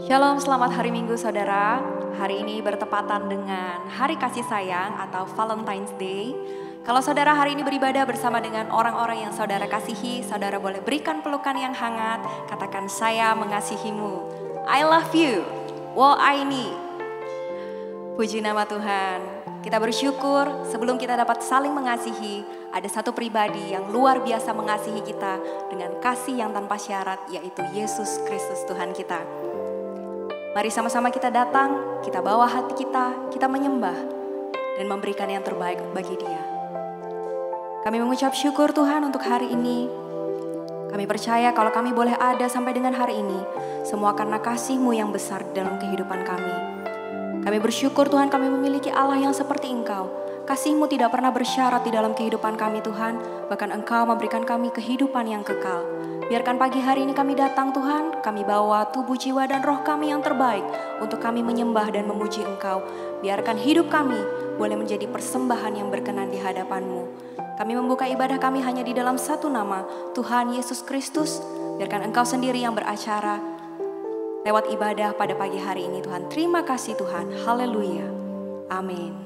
Shalom, selamat hari Minggu saudara. Hari ini bertepatan dengan Hari Kasih Sayang atau Valentine's Day. Kalau saudara hari ini beribadah bersama dengan orang-orang yang saudara kasihi, saudara boleh berikan pelukan yang hangat, katakan saya mengasihimu. I love you, wo aini. Puji nama Tuhan. Kita bersyukur sebelum kita dapat saling mengasihi, ada satu pribadi yang luar biasa mengasihi kita dengan kasih yang tanpa syarat, yaitu Yesus Kristus Tuhan kita. Mari sama-sama kita datang, kita bawa hati kita menyembah dan memberikan yang terbaik bagi Dia. Kami mengucap syukur Tuhan untuk hari ini. Kami percaya kalau kami boleh ada sampai dengan hari ini, semua karena kasih-Mu yang besar dalam kehidupan kami. Kami bersyukur Tuhan kami memiliki Allah yang seperti Engkau. Kasih-Mu tidak pernah bersyarat di dalam kehidupan kami Tuhan, bahkan Engkau memberikan kami kehidupan yang kekal. Biarkan pagi hari ini kami datang Tuhan, kami bawa tubuh, jiwa, dan roh kami yang terbaik untuk kami menyembah dan memuji Engkau. Biarkan hidup kami boleh menjadi persembahan yang berkenan di hadapan-Mu. Kami membuka ibadah kami hanya di dalam satu nama, Tuhan Yesus Kristus. Biarkan Engkau sendiri yang beracara lewat ibadah pada pagi hari ini Tuhan. Terima kasih Tuhan, haleluya, amin.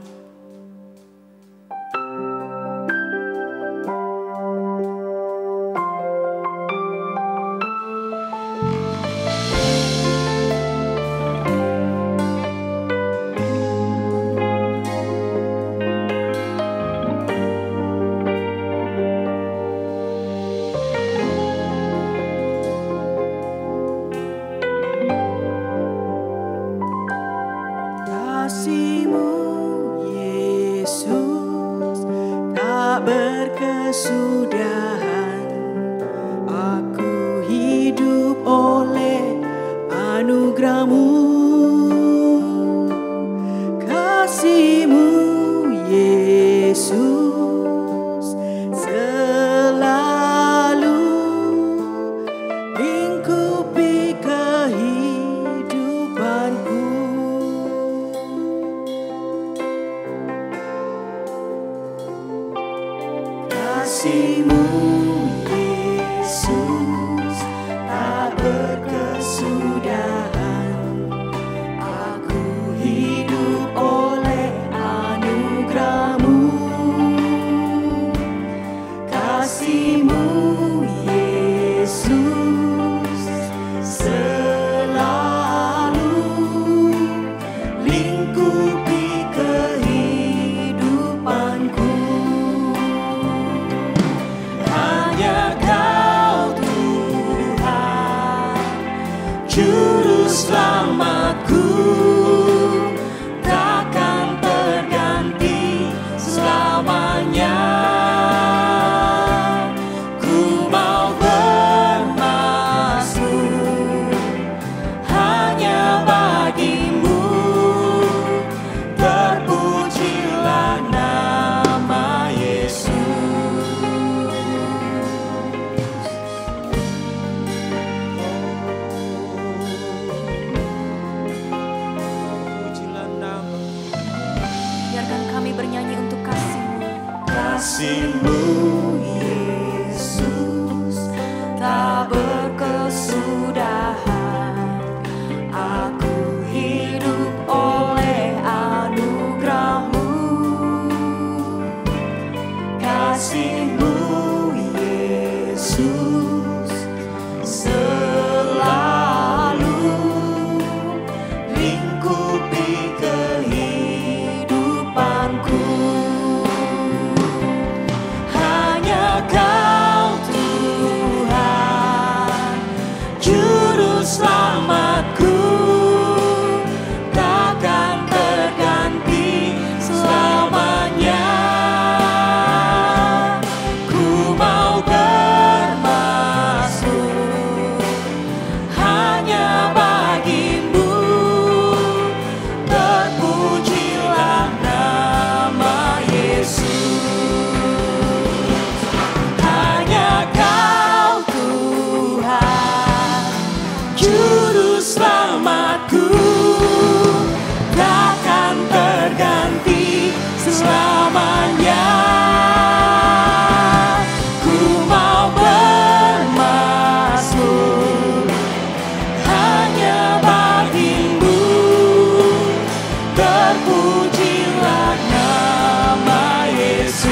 terpujilah nama Yesus,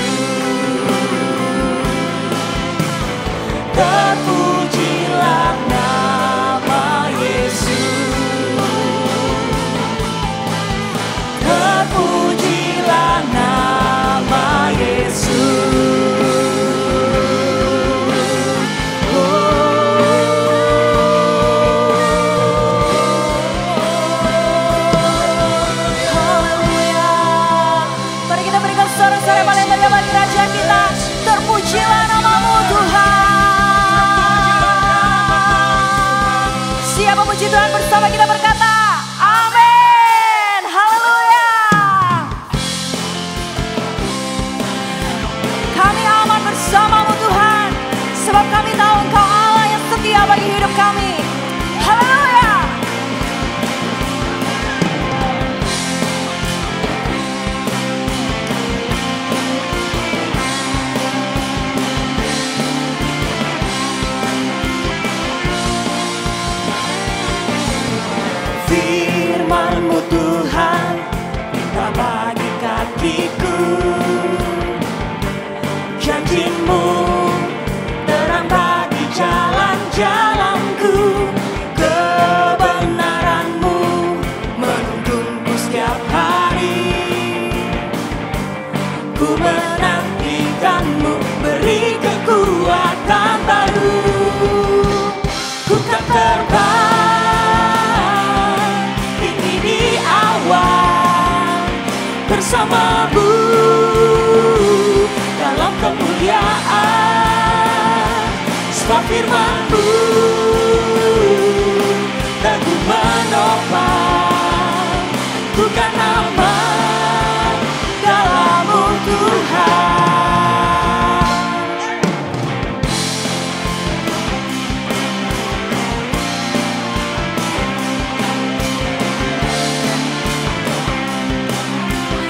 terpujilah nama Yesus, terpujilah nama Yesus. Sorak-sorai paling meriah bagi Raja kita. Terpujilah namamu Tuhan. Siapa puji Tuhan bersama kita berkata amin. Haleluya. Kami aman bersamamu Tuhan, sebab kami tahu Engkau Allah yang setia bagi hidup kami. Haleluya. Firman-Mu Tuhan, kita bagi kakiku. Janji-Mu terang bagi jalan-jalanku. Kebenaran-Mu menuntunku setiap hari. Ku menantikan-Mu, beri kekuatan baru. Ku kan terbang bersama-Mu dalam kemuliaan, sebab firman-Mu teguh menopang. Ku kan aman dalam-Mu Tuhan.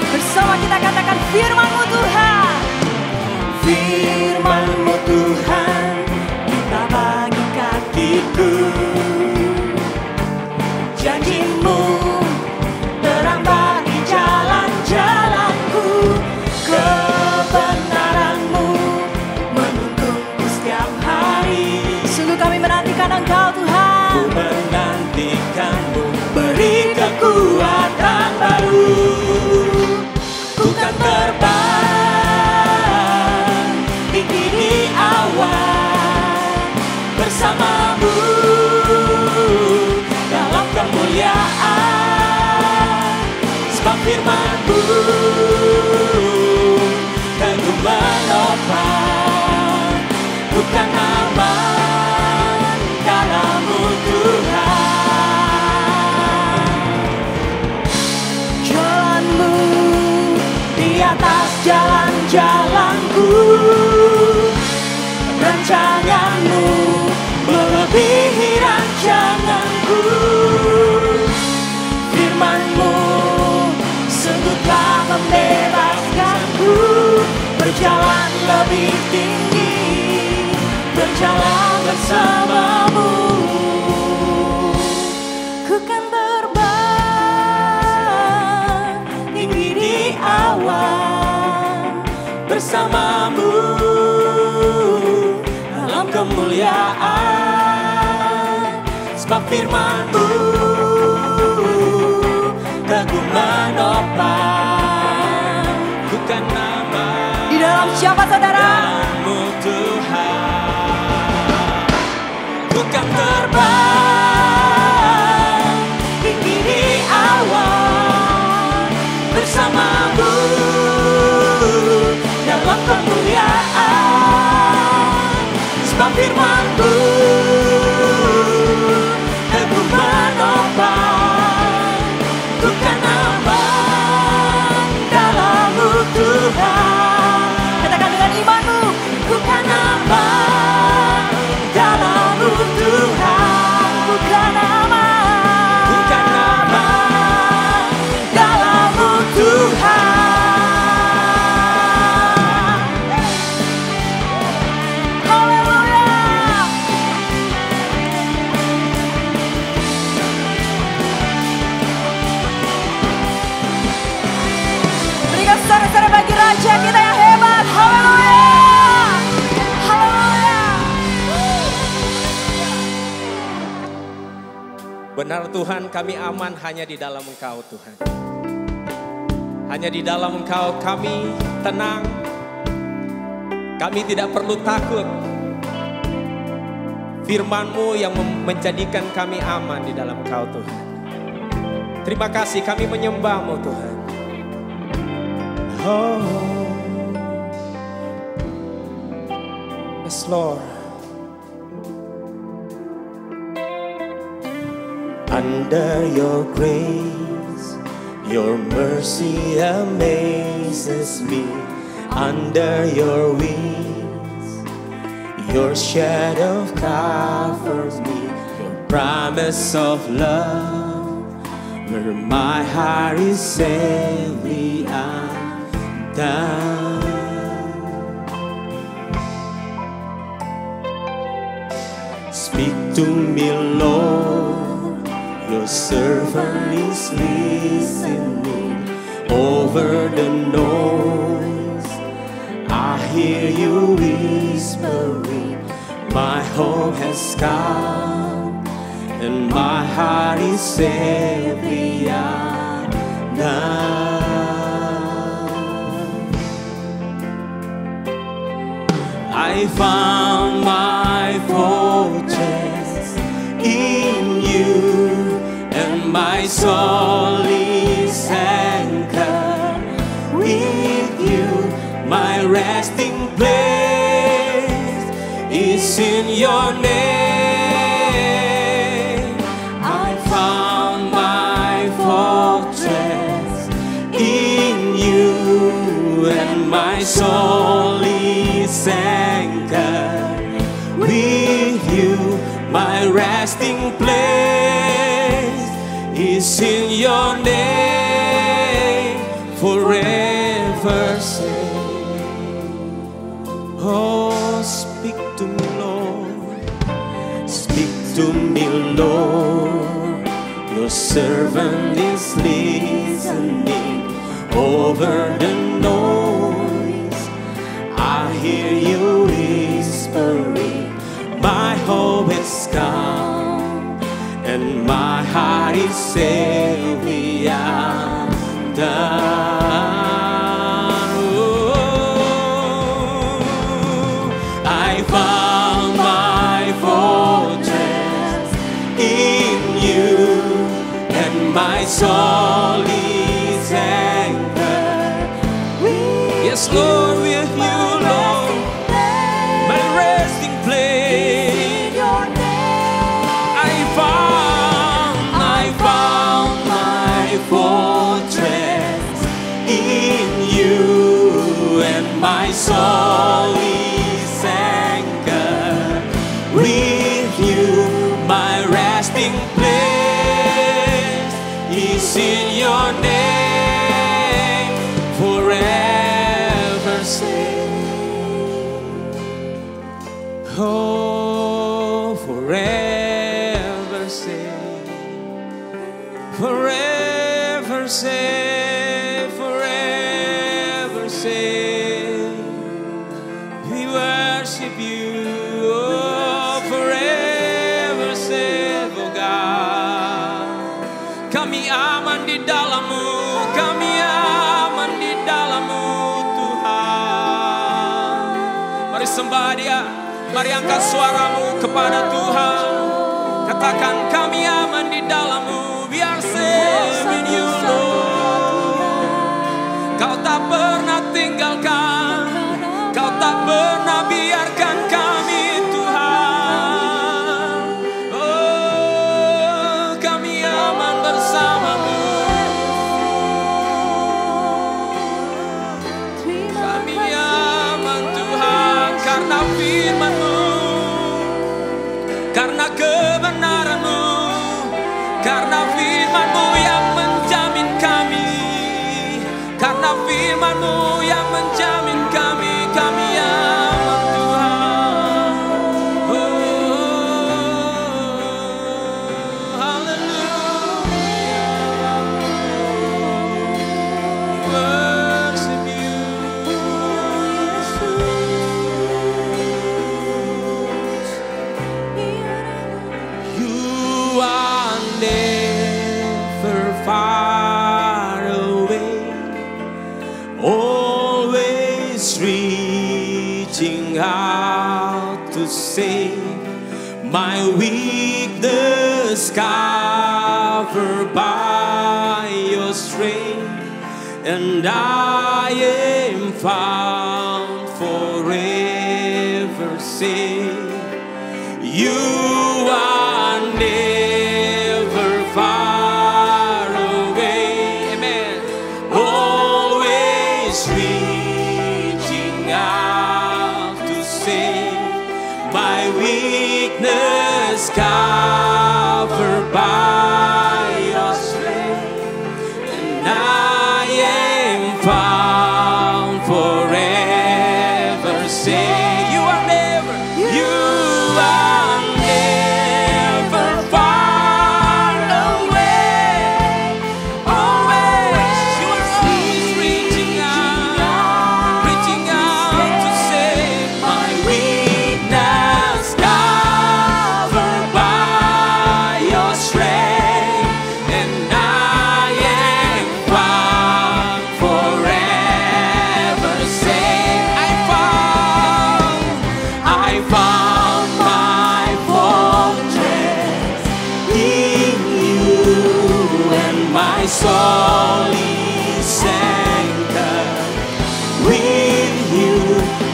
Bersama kita katakan firman-Mu Tuhan. Firman-Mu Tuhan, kita bagi kakiku. Janji-Mu terang bagi jalan-jalanku. Kebenaran-Mu menuntunku setiap hari. Sungguh kami menantikan Engkau Tuhan. Ku menantikan-Mu, beri kekuatan baru. Bukan terbang tinggi di awan, bersama-Mu dalam kemuliaan, sebab firman-Mu teguh menopang. Bukan aman dalam-Mu Tuhan. Jalan-Mu di atas jalan-jalanku, rancangan-Mu melebihi rancanganku. Firman-Mu sungguh telah membebaskanku, berjalan lebih tinggi, berjalan bersama-Mu. Ku kan terbang tinggi di awan, bersama-Mu dalam kemuliaan, sebab firman-Mu teguh menopang. Bukan nama Di dalam siapa saudara? dalam-Mu Tuhan. Bukan terbang tinggi di awan, bersama-Mu dalam kemuliaan, sebab firman-Mu teguh menopang. Bukan aman dalam-Mu Tuhan. Katakan dengan iman-Mu. Bukan aman dalam-Mu Tuhan. Bukan aman. Bukan aman dalam-Mu Tuhan. Raja kita yang hebat. Haleluya. Haleluya. Benar Tuhan, kami aman hanya di dalam Engkau Tuhan. Hanya di dalam Engkau kami tenang. Kami tidak perlu takut. Firman-Mu yang menjadikan kami aman di dalam Engkau Tuhan. Terima kasih, kami menyembah-Mu Tuhan. Oh, yes Lord. Under your grace, your mercy amazes me. Under your wings, your shadow covers me. Your promise of love, where my heart is safely undone. Speak to me, Lord, your servant is listening. Over the noise, I hear you whispering. My hope has come, and my heart is safely undone. I found my fortress in you, and my soul is anchored with you. My resting place is in your name. I found my fortress in you, and my soul is anchored with you. My resting place is in your name, forever safe. Oh, speak to me, Lord. Speak to me, Lord. Your servant is listening. Over the noise, I hear you whispering. My hope has come, and my heart is safely undone. Oh, I found my fortress in you, and my soul is anchored. Yes, Lord, with you, Lord, my resting place. I found my fortress in you, and my soul is anchored with you. My resting place is in your name, forever safe. Oh, forever safe, forever safe, forever safe. We worship you, oh, forever safe, oh God. Kami aman di dalam-Mu, kami aman di dalam-Mu, Tuhan. Mari sembah Dia, mari angkat suaramu kepada Tuhan. Katakan, kami aman di dalam-Mu, we are safe in you, Lord. Kau tak pernah tinggalkan, Kau tak pernah biarkan kami, Tuhan. Oh, kami aman bersama-Mu. Kami aman, Tuhan, karena firman-Mu, karena kebenaran-Mu, karena firman-Mu yang menjamin kami, karena firman-Mu yang menjamin kami, kami aman, Tuhan. Oh, hallelujah. Worship you. reaching out to save my weakness covered by your strength, and I am found forever safe. You are never far away, amen. Always reaching out to save my weakness covered by your strength, and I am found forever safe. You are never, you are never far away. Always, you are always reaching out to save my weakness covered by your strength, and I am found forever safe. I found my fortress in you, and my soul is anchored with you.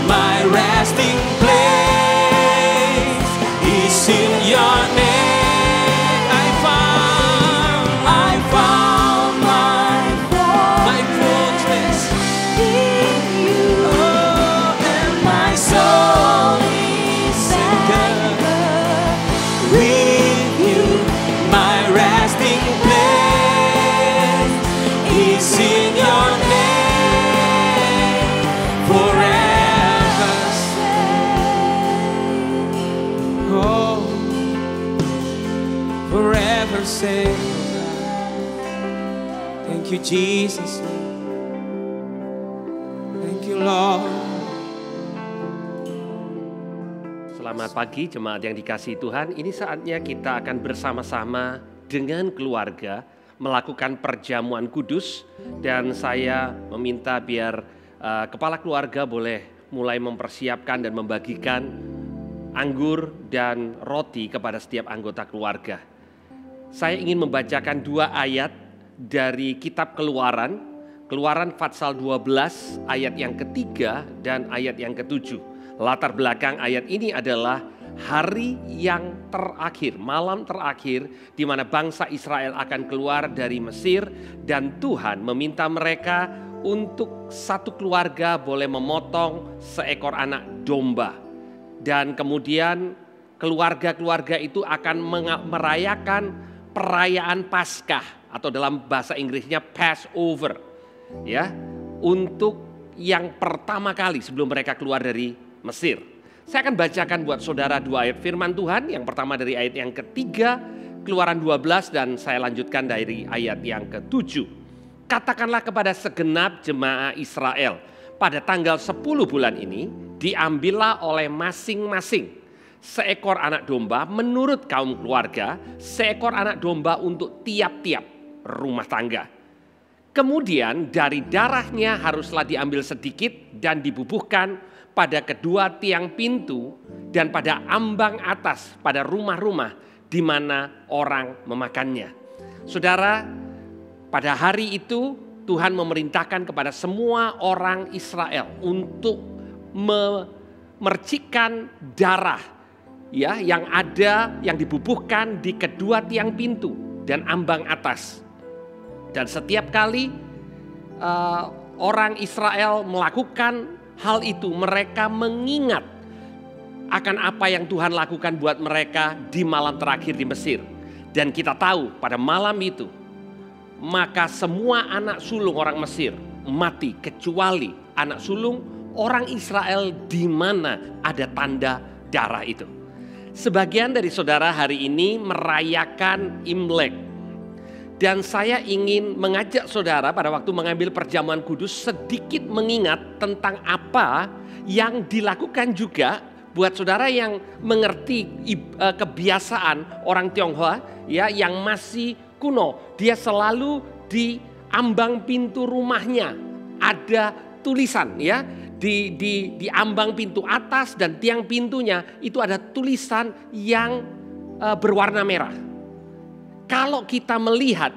My resting place is in your name. I found my fortress in you, and my soul is anchored with you. My resting place is in your name, forever safe. Oh, forever safe. Thank you, Jesus. Thank you, Lord. Selamat pagi jemaat yang dikasihi Tuhan. Ini saatnya kita akan bersama-sama dengan keluarga melakukan perjamuan kudus, dan saya meminta biar kepala keluarga boleh mulai mempersiapkan dan membagikan anggur dan roti kepada setiap anggota keluarga. Saya ingin membacakan 2 ayat dari kitab Keluaran, Keluaran Pasal 12 ayat yang ketiga dan ayat yang ketujuh. Latar belakang ayat ini adalah hari yang terakhir, malam terakhir di mana bangsa Israel akan keluar dari Mesir, dan Tuhan meminta mereka untuk satu keluarga boleh memotong seekor anak domba. Dan kemudian keluarga-keluarga itu akan merayakan perayaan Paskah, atau dalam bahasa Inggrisnya Passover, ya, untuk yang pertama kali sebelum mereka keluar dari Mesir. Saya akan bacakan buat saudara 2 ayat firman Tuhan. Yang pertama dari ayat yang ketiga, Keluaran 12, dan saya lanjutkan dari ayat yang ke-7. Katakanlah kepada segenap jemaah Israel, pada tanggal 10 bulan ini, diambillah oleh masing-masing seekor anak domba menurut kaum keluarga, seekor anak domba untuk tiap-tiap rumah tangga. Kemudian dari darahnya haruslah diambil sedikit dan dibubuhkan pada kedua tiang pintu dan pada ambang atas pada rumah-rumah di mana orang memakannya. Saudara, pada hari itu Tuhan memerintahkan kepada semua orang Israel untuk memercikkan darah, ya, yang ada, yang dibubuhkan di kedua tiang pintu dan ambang atas. Dan setiap kali orang Israel melakukan hal itu, mereka mengingat akan apa yang Tuhan lakukan buat mereka di malam terakhir di Mesir. Dan kita tahu pada malam itu, maka semua anak sulung orang Mesir mati, kecuali anak sulung orang Israel di mana ada tanda darah itu. Sebagian dari saudara hari ini merayakan Imlek. Dan saya ingin mengajak saudara pada waktu mengambil perjamuan kudus sedikit mengingat tentang apa yang dilakukan juga buat saudara yang mengerti kebiasaan orang Tionghoa, ya, yang masih kuno. Dia selalu di ambang pintu rumahnya ada tulisan, ya, di ambang pintu atas dan tiang pintunya itu ada tulisan yang berwarna merah. Kalau kita melihat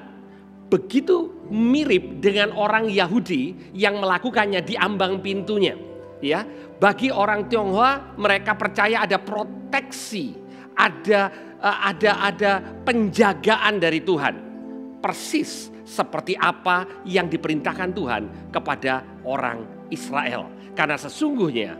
begitu mirip dengan orang Yahudi yang melakukannya di ambang pintunya, ya. Bagi orang Tionghoa, mereka percaya ada proteksi, ada penjagaan dari Tuhan. Persis seperti apa yang diperintahkan Tuhan kepada orang Israel. Karena sesungguhnya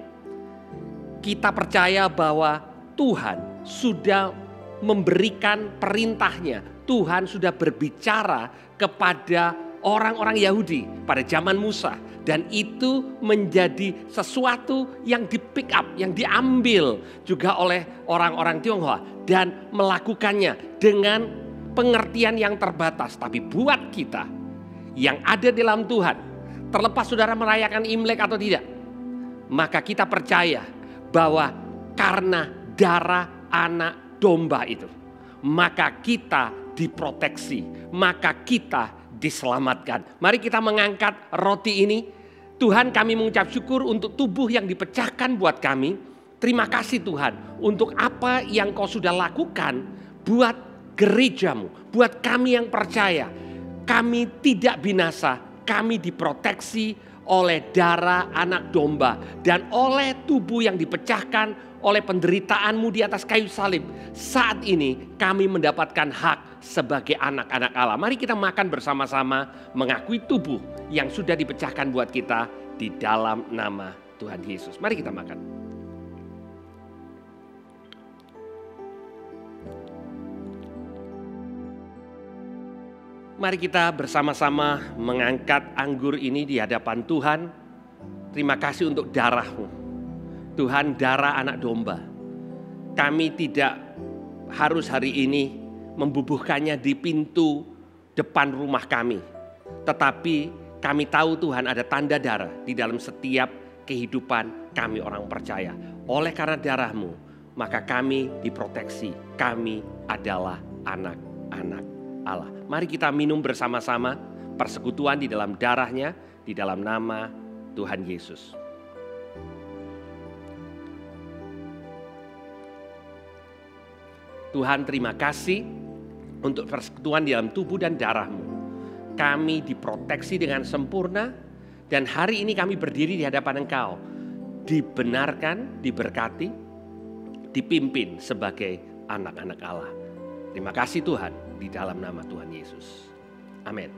kita percaya bahwa Tuhan sudah memberikan perintahnya. Tuhan sudah berbicara kepada orang-orang Yahudi pada zaman Musa. Dan itu menjadi sesuatu yang di-pick up, yang diambil juga oleh orang-orang Tionghoa. Dan melakukannya dengan pengertian yang terbatas. Tapi buat kita yang ada di dalam Tuhan, terlepas saudara merayakan Imlek atau tidak, maka kita percaya bahwa karena darah anak domba itu, maka kita diproteksi, maka kita diselamatkan. Mari kita mengangkat roti ini. Tuhan, kami mengucap syukur untuk tubuh yang dipecahkan buat kami. Terima kasih Tuhan untuk apa yang Kau sudah lakukan buat gerejamu, buat kami yang percaya. Kami tidak binasa, kami diproteksi oleh darah anak domba dan oleh tubuh yang dipecahkan oleh penderitaan-Mu di atas kayu salib. Saat ini kami mendapatkan hak sebagai anak-anak Allah. Mari kita makan bersama-sama mengakui tubuh yang sudah dipecahkan buat kita di dalam nama Tuhan Yesus. Mari kita makan. Mari kita bersama-sama mengangkat anggur ini di hadapan Tuhan. Terima kasih untuk darah-Mu. Tuhan, darah anak domba. Kami tidak harus hari ini membubuhkannya di pintu depan rumah kami. Tetapi kami tahu Tuhan ada tanda darah di dalam setiap kehidupan kami orang percaya. Oleh karena darah-Mu, maka kami diproteksi. Kami adalah anak-anak Allah. Mari kita minum bersama-sama persekutuan di dalam darah-Nya, di dalam nama Tuhan Yesus. Tuhan, terima kasih untuk persekutuan di dalam tubuh dan darah-Mu. Kami diproteksi dengan sempurna dan hari ini kami berdiri di hadapan Engkau. Dibenarkan, diberkati, dipimpin sebagai anak-anak Allah. Terima kasih Tuhan di dalam nama Tuhan Yesus. Amin.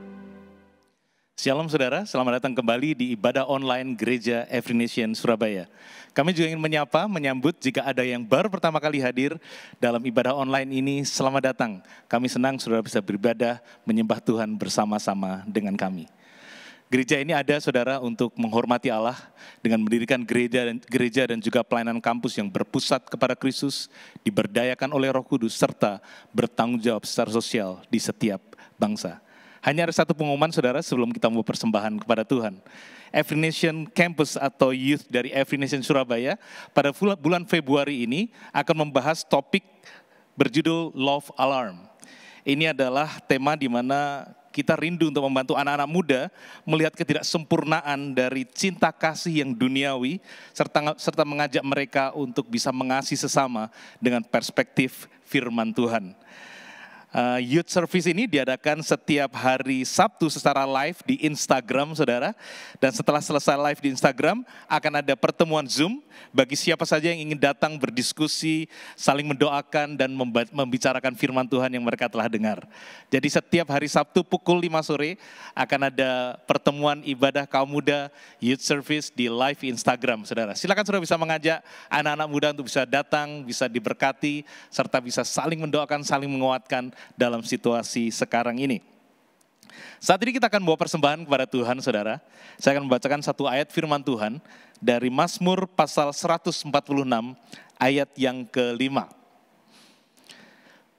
Shalom saudara, selamat datang kembali di ibadah online Gereja Every Nation Surabaya. Kami juga ingin menyambut jika ada yang baru pertama kali hadir dalam ibadah online ini, selamat datang. Kami senang saudara bisa beribadah, menyembah Tuhan bersama-sama dengan kami. Gereja ini ada saudara untuk menghormati Allah dengan mendirikan gereja dan juga pelayanan kampus yang berpusat kepada Kristus, diberdayakan oleh Roh Kudus, serta bertanggung jawab secara sosial di setiap bangsa. Hanya ada satu pengumuman saudara sebelum kita mau persembahan kepada Tuhan. Every Nation Campus atau Youth dari Every Nation Surabaya pada bulan Februari ini akan membahas topik berjudul Love Alarm. Ini adalah tema di mana kita rindu untuk membantu anak-anak muda melihat ketidaksempurnaan dari cinta kasih yang duniawi serta mengajak mereka untuk bisa mengasihi sesama dengan perspektif firman Tuhan. Youth Service ini diadakan setiap hari Sabtu secara live di Instagram saudara. Dan setelah selesai live di Instagram akan ada pertemuan Zoom bagi siapa saja yang ingin datang berdiskusi, saling mendoakan dan membicarakan firman Tuhan yang mereka telah dengar. Jadi setiap hari Sabtu pukul 5 sore akan ada pertemuan ibadah kaum muda Youth Service di live Instagram saudara. Silakan saudara bisa mengajak anak-anak muda untuk bisa datang, bisa diberkati, serta bisa saling mendoakan, saling menguatkan dalam situasi sekarang ini. Saat ini kita akan bawa persembahan kepada Tuhan, saudara. Saya akan membacakan satu ayat firman Tuhan dari Mazmur pasal 146 ayat yang ke-5.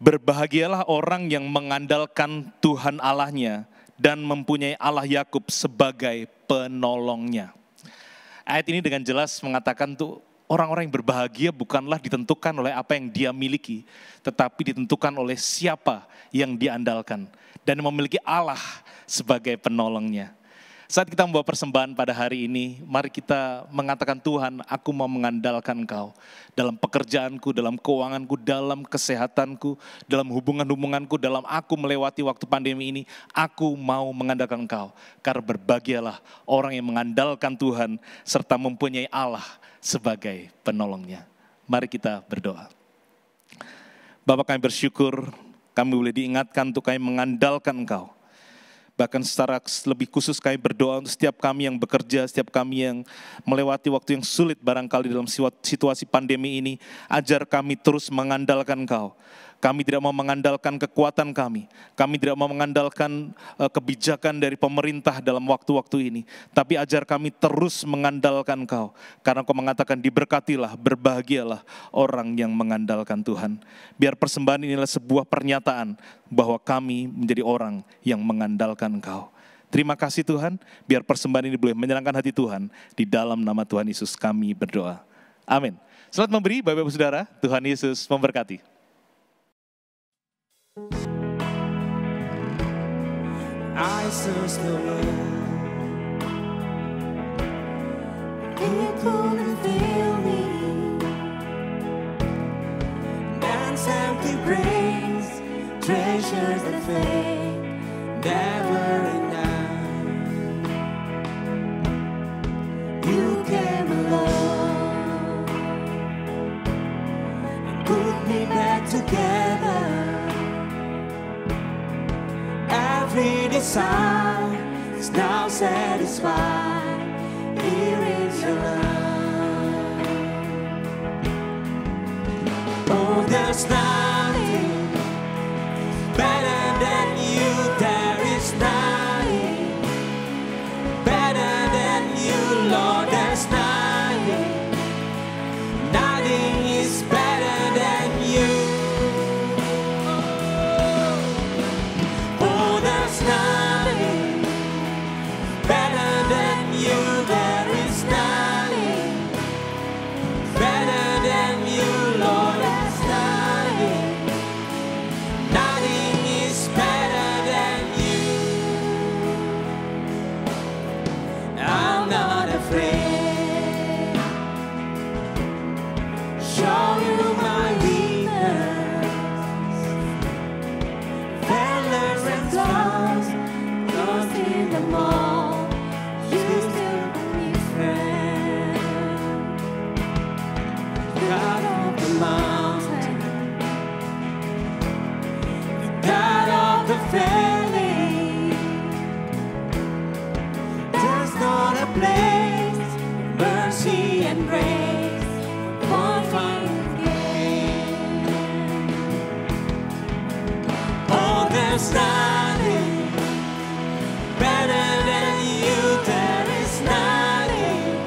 Berbahagialah orang yang mengandalkan Tuhan Allahnya dan mempunyai Allah Yakub sebagai penolongnya. Ayat ini dengan jelas mengatakan tuh, orang-orang yang berbahagia bukanlah ditentukan oleh apa yang dia miliki, tetapi ditentukan oleh siapa yang diandalkan dan memiliki Allah sebagai penolongnya. Saat kita membawa persembahan pada hari ini, mari kita mengatakan, Tuhan, aku mau mengandalkan Engkau dalam pekerjaanku, dalam keuanganku, dalam kesehatanku, dalam hubungan-hubunganku, dalam aku melewati waktu pandemi ini, aku mau mengandalkan Engkau. Karena berbahagialah orang yang mengandalkan Tuhan serta mempunyai Allah sebagai penolongnya. Mari kita berdoa. Bapa, kami bersyukur, kami boleh diingatkan untuk kami mengandalkan Engkau. Bahkan secara lebih khusus kami berdoa untuk setiap kami yang bekerja, setiap kami yang melewati waktu yang sulit barangkali dalam situasi pandemi ini. Ajar kami terus mengandalkan Engkau. Kami tidak mau mengandalkan kekuatan kami tidak mau mengandalkan kebijakan dari pemerintah dalam waktu-waktu ini. Tapi ajar kami terus mengandalkan Engkau. Karena Engkau mengatakan diberkatilah, berbahagialah orang yang mengandalkan Tuhan. Biar persembahan inilah sebuah pernyataan bahwa kami menjadi orang yang mengandalkan Engkau. Terima kasih Tuhan, biar persembahan ini boleh menyenangkan hati Tuhan. Di dalam nama Tuhan Yesus kami berdoa. Amin. Selamat memberi Bapak Ibu Saudara, Tuhan Yesus memberkati. I searched the world, it couldn't fill me. Dance empty praise, treasures that fade, never enough. You came along and put me back together. Every desire is now satisfied. Here is your love. Oh, there's nothing better than you. There is nothing better than you, Lord. There's nothing, nothing is better than you. Nothing better than you. There is nothing better than you, Lord. There's nothing, nothing is better than you. I'm not afraid. Show you my weakness, failures and flaws. In the mall, you still be friend. God of the mountain, God of the valley. There's not a place mercy and grace won't find again. Oh, there's nothing better than you. There is nothing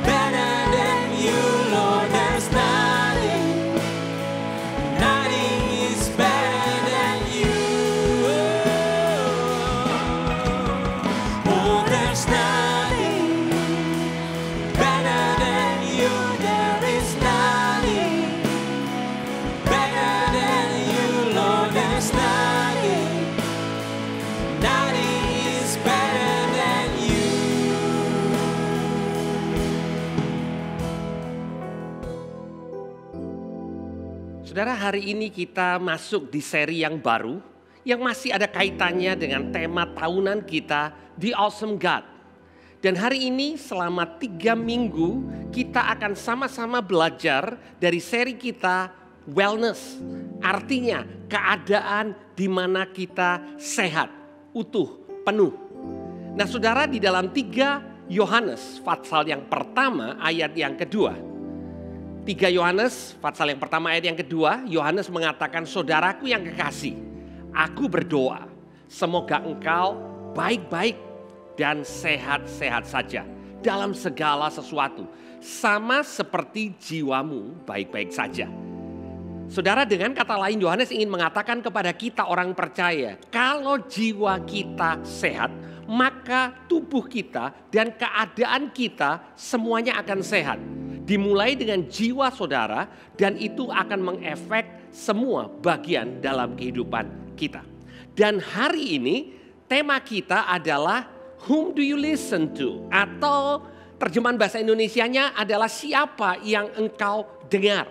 better than you, Lord. There's nothing, nothing is better than you. Oh, there's nothing better than you. There is nothing better than you, Lord. There's nothing, nothing is better than you. Saudara, hari ini kita masuk di seri yang baru yang masih ada kaitannya dengan tema tahunan kita, The Awesome God. Dan hari ini selama 3 minggu kita akan sama-sama belajar dari seri kita Wellness. Artinya keadaan di mana kita sehat, utuh, penuh. Nah saudara, di dalam 3 Yohanes pasal yang pertama ayat yang kedua. 3 Yohanes pasal yang pertama ayat yang kedua, Yohanes mengatakan, saudaraku yang kekasih, aku berdoa semoga engkau baik-baik dan sehat-sehat saja dalam segala sesuatu, sama seperti jiwamu baik-baik saja. Saudara, dengan kata lain Yohanes ingin mengatakan kepada kita orang percaya, kalau jiwa kita sehat, maka tubuh kita dan keadaan kita semuanya akan sehat. Dimulai dengan jiwa saudara dan itu akan mengefek semua bagian dalam kehidupan kita. Dan hari ini tema kita adalah whom do you listen to? Atau terjemahan bahasa Indonesianya adalah siapa yang engkau dengar.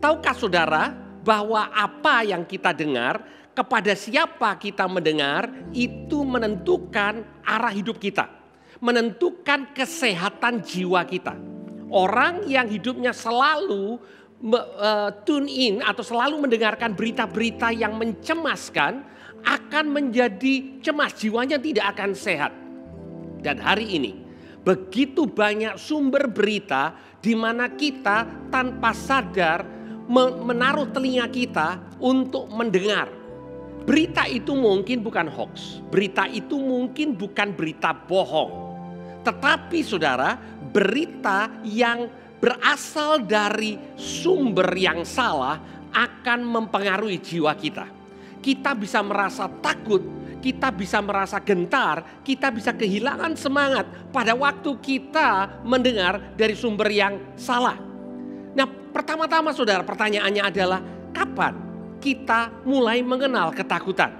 Tahukah saudara bahwa apa yang kita dengar, kepada siapa kita mendengar, itu menentukan arah hidup kita. Menentukan kesehatan jiwa kita. Orang yang hidupnya selalu tune in atau selalu mendengarkan berita-berita yang mencemaskan akan menjadi cemas, jiwanya tidak akan sehat. Dan hari ini begitu banyak sumber berita di mana kita tanpa sadar menaruh telinga kita untuk mendengar. Berita itu mungkin bukan hoax, berita itu mungkin bukan berita bohong. Tetapi saudara, berita yang berasal dari sumber yang salah akan mempengaruhi jiwa kita. Kita bisa merasa takut, kita bisa merasa gentar, kita bisa kehilangan semangat pada waktu kita mendengar dari sumber yang salah. Nah, pertama-tama saudara, pertanyaannya adalah kapan kita mulai mengenal ketakutan?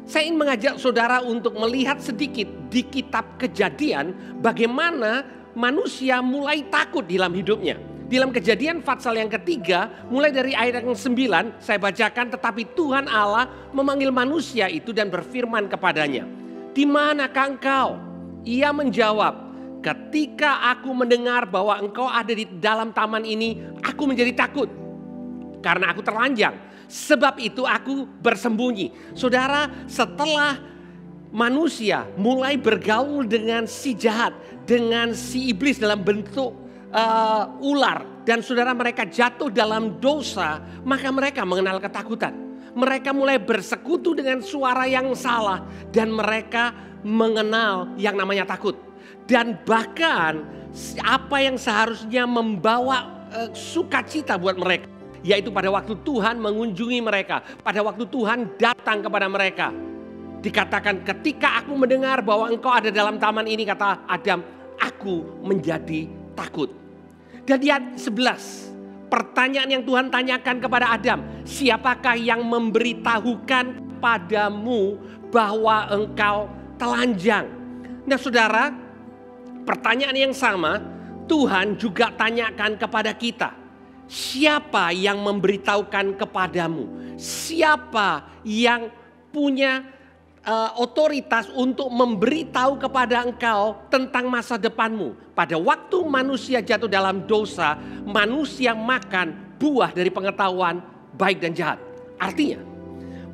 Saya ingin mengajak saudara untuk melihat sedikit di kitab Kejadian bagaimana manusia mulai takut dalam hidupnya. Dalam Kejadian pasal yang ketiga, mulai dari ayat yang 9, saya bacakan, tetapi Tuhan Allah memanggil manusia itu dan berfirman kepadanya, "Di manakah engkau?" Ia menjawab, "Ketika aku mendengar bahwa engkau ada di dalam taman ini, aku menjadi takut karena aku telanjang. Sebab itu aku bersembunyi." Saudara, setelah manusia mulai bergaul dengan si jahat, dengan si iblis dalam bentuk ular, dan saudara mereka jatuh dalam dosa, maka mereka mengenal ketakutan. Mereka mulai bersekutu dengan suara yang salah dan mereka mengenal yang namanya takut. Dan bahkan apa yang seharusnya membawa sukacita buat mereka, yaitu pada waktu Tuhan mengunjungi mereka, pada waktu Tuhan datang kepada mereka. Dikatakan ketika aku mendengar bahwa engkau ada dalam taman ini, kata Adam, aku menjadi takut. Dan di ayat 11, pertanyaan yang Tuhan tanyakan kepada Adam, siapakah yang memberitahukan padamu bahwa engkau telanjang? Nah saudara, pertanyaan yang sama Tuhan juga tanyakan kepada kita. Siapa yang memberitahukan kepadamu? Siapa yang punya otoritas untuk memberitahu kepada engkau tentang masa depanmu? Pada waktu manusia jatuh dalam dosa, manusia makan buah dari pengetahuan baik dan jahat. Artinya,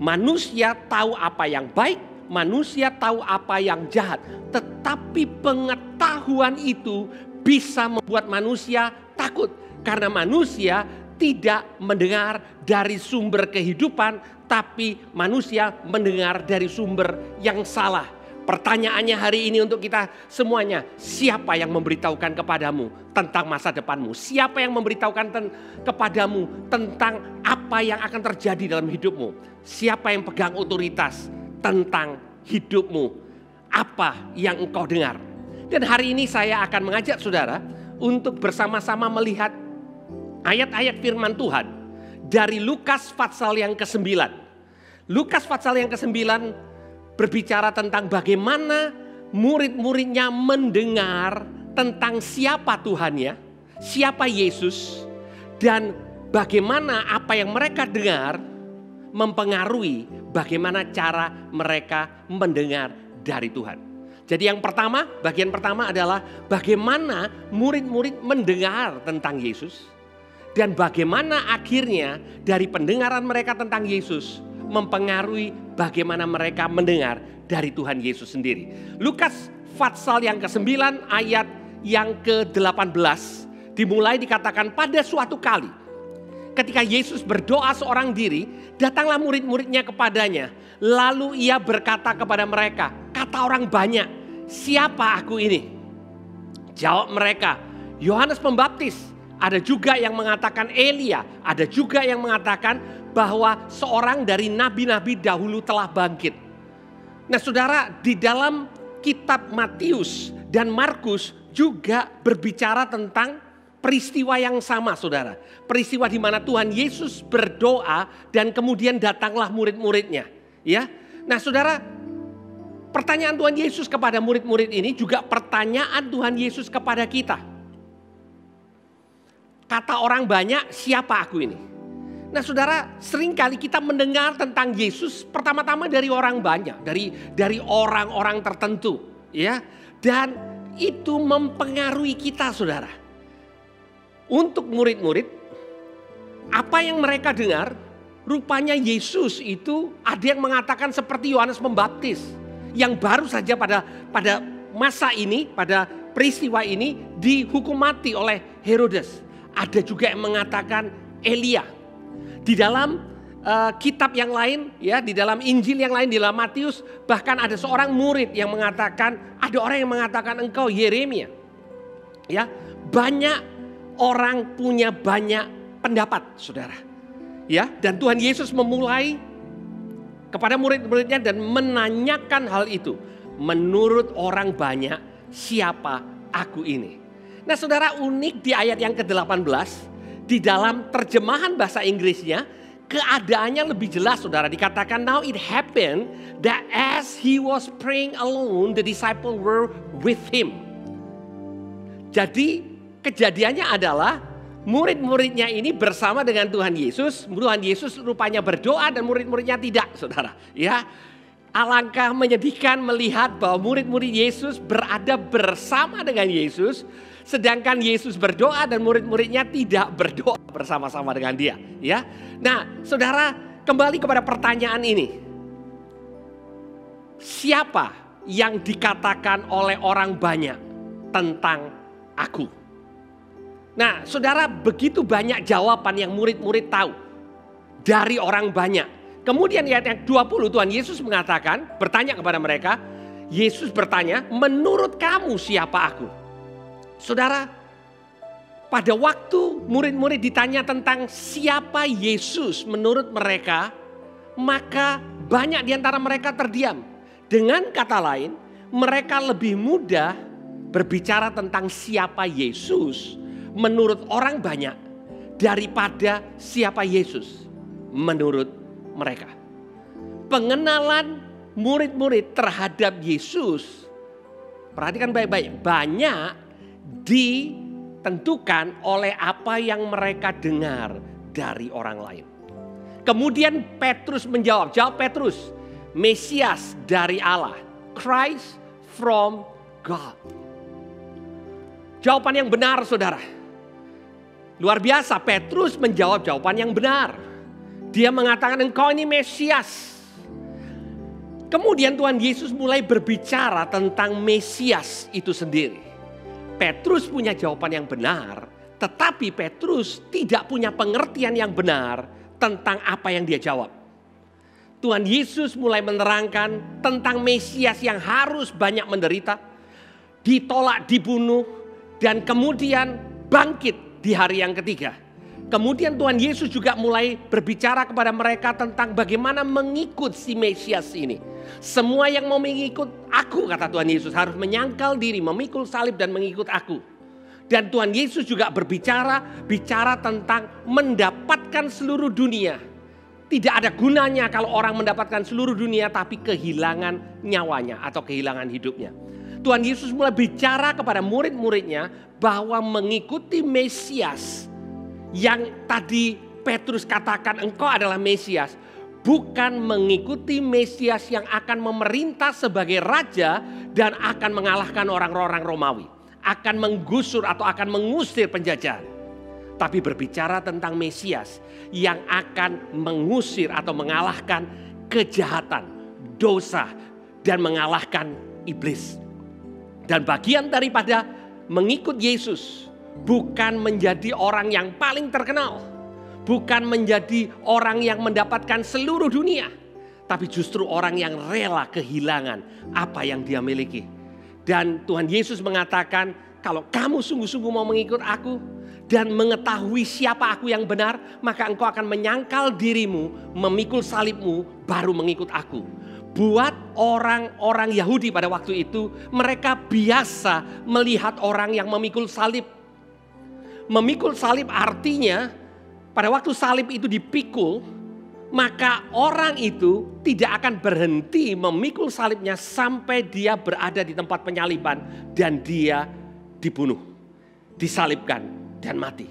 manusia tahu apa yang baik, manusia tahu apa yang jahat. Tetapi pengetahuan itu bisa membuat manusia takut. Karena manusia tidak mendengar dari sumber kehidupan, tapi manusia mendengar dari sumber yang salah. Pertanyaannya hari ini untuk kita semuanya, siapa yang memberitahukan kepadamu tentang masa depanmu? Siapa yang memberitahukan kepadamu tentang apa yang akan terjadi dalam hidupmu? Siapa yang pegang otoritas tentang hidupmu? Apa yang engkau dengar? Dan hari ini saya akan mengajak saudara untuk bersama-sama melihat ayat-ayat firman Tuhan dari Lukas pasal yang ke-9. Lukas pasal yang ke-9 berbicara tentang bagaimana murid-muridnya mendengar tentang siapa Tuhannya, siapa Yesus, dan bagaimana apa yang mereka dengar mempengaruhi bagaimana cara mereka mendengar dari Tuhan. Jadi yang pertama, bagian pertama adalah bagaimana murid-murid mendengar tentang Yesus. Dan bagaimana akhirnya dari pendengaran mereka tentang Yesus mempengaruhi bagaimana mereka mendengar dari Tuhan Yesus sendiri. Lukas pasal yang ke-9 ayat yang ke-18 dimulai dikatakan, pada suatu kali ketika Yesus berdoa seorang diri, datanglah murid-muridnya kepadanya. Lalu ia berkata kepada mereka, kata orang banyak, siapa aku ini? Jawab mereka, Yohanes Pembaptis. Ada juga yang mengatakan Elia, ada juga yang mengatakan bahwa seorang dari nabi-nabi dahulu telah bangkit. Nah saudara, di dalam kitab Matius dan Markus juga berbicara tentang peristiwa yang sama saudara. Peristiwa di mana Tuhan Yesus berdoa dan kemudian datanglah murid-muridnya. Ya, nah saudara, pertanyaan Tuhan Yesus kepada murid-murid ini juga pertanyaan Tuhan Yesus kepada kita. Kata orang banyak, siapa aku ini? Nah saudara, seringkali kita mendengar tentang Yesus pertama-tama dari orang banyak, dari orang-orang tertentu, ya. Dan itu mempengaruhi kita, saudara. Untuk murid-murid, apa yang mereka dengar, rupanya Yesus itu ada yang mengatakan seperti Yohanes Pembaptis, yang baru saja pada masa ini, pada peristiwa ini dihukum mati oleh Herodes. Ada juga yang mengatakan Elia. Di dalam kitab yang lain, ya, di dalam Injil yang lain, di dalam Matius, bahkan ada seorang murid yang mengatakan, ada orang yang mengatakan engkau Yeremia. Ya, banyak orang punya banyak pendapat, saudara. Ya, dan Tuhan Yesus memulai kepada murid-muridnya dan menanyakan hal itu. Menurut orang banyak, siapa aku ini? Nah, saudara, unik di ayat yang ke-18. Di dalam terjemahan bahasa Inggrisnya, keadaannya lebih jelas, saudara. Dikatakan, now it happened that as he was praying alone, the disciples were with him. Jadi kejadiannya adalah murid-muridnya ini bersama dengan Tuhan Yesus. Tuhan Yesus rupanya berdoa dan murid-muridnya tidak, saudara. Ya, alangkah menyedihkan melihat bahwa murid-murid Yesus berada bersama dengan Yesus. Sedangkan Yesus berdoa dan murid-muridnya tidak berdoa bersama-sama dengan dia. Ya, nah saudara, kembali kepada pertanyaan ini. Siapa yang dikatakan oleh orang banyak tentang aku? Nah saudara, begitu banyak jawaban yang murid-murid tahu dari orang banyak. Kemudian ayat yang 20 Tuhan Yesus mengatakan, bertanya kepada mereka. Yesus bertanya, menurut kamu siapa aku? Saudara, pada waktu murid-murid ditanya tentang siapa Yesus menurut mereka, maka banyak di antara mereka terdiam. Dengan kata lain, mereka lebih mudah berbicara tentang siapa Yesus menurut orang banyak daripada siapa Yesus menurut mereka. Pengenalan murid-murid terhadap Yesus, perhatikan baik-baik, banyak ditentukan oleh apa yang mereka dengar dari orang lain. Kemudian Petrus menjawab, jawab Petrus, Mesias dari Allah, Christ from God. Jawaban yang benar, saudara. Luar biasa, Petrus menjawab jawaban yang benar. Dia mengatakan engkau ini Mesias. Kemudian Tuhan Yesus mulai berbicara tentang Mesias itu sendiri. Petrus punya jawaban yang benar, tetapi Petrus tidak punya pengertian yang benar tentang apa yang dia jawab. Tuhan Yesus mulai menerangkan tentang Mesias yang harus banyak menderita, ditolak, dibunuh, dan kemudian bangkit di hari yang ketiga. Kemudian Tuhan Yesus juga mulai berbicara kepada mereka tentang bagaimana mengikut si Mesias ini. Semua yang mau mengikut aku, kata Tuhan Yesus, harus menyangkal diri, memikul salib dan mengikut aku. Dan Tuhan Yesus juga bicara tentang mendapatkan seluruh dunia. Tidak ada gunanya kalau orang mendapatkan seluruh dunia tapi kehilangan nyawanya atau kehilangan hidupnya. Tuhan Yesus mulai bicara kepada murid-muridnya bahwa mengikuti Mesias yang tadi Petrus katakan engkau adalah Mesias, bukan mengikuti Mesias yang akan memerintah sebagai raja dan akan mengalahkan orang-orang Romawi, akan menggusur atau akan mengusir penjajahan. Tapi berbicara tentang Mesias yang akan mengusir atau mengalahkan kejahatan, dosa, dan mengalahkan iblis. Dan bagian daripada mengikut Yesus bukan menjadi orang yang paling terkenal, bukan menjadi orang yang mendapatkan seluruh dunia, tapi justru orang yang rela kehilangan apa yang dia miliki. Dan Tuhan Yesus mengatakan, kalau kamu sungguh-sungguh mau mengikut aku dan mengetahui siapa aku yang benar, maka engkau akan menyangkal dirimu, memikul salibmu, baru mengikut aku. Buat orang-orang Yahudi pada waktu itu, mereka biasa melihat orang yang memikul salib. Memikul salib artinya pada waktu salib itu dipikul, maka orang itu tidak akan berhenti memikul salibnya sampai dia berada di tempat penyaliban dan dia dibunuh, disalibkan dan mati.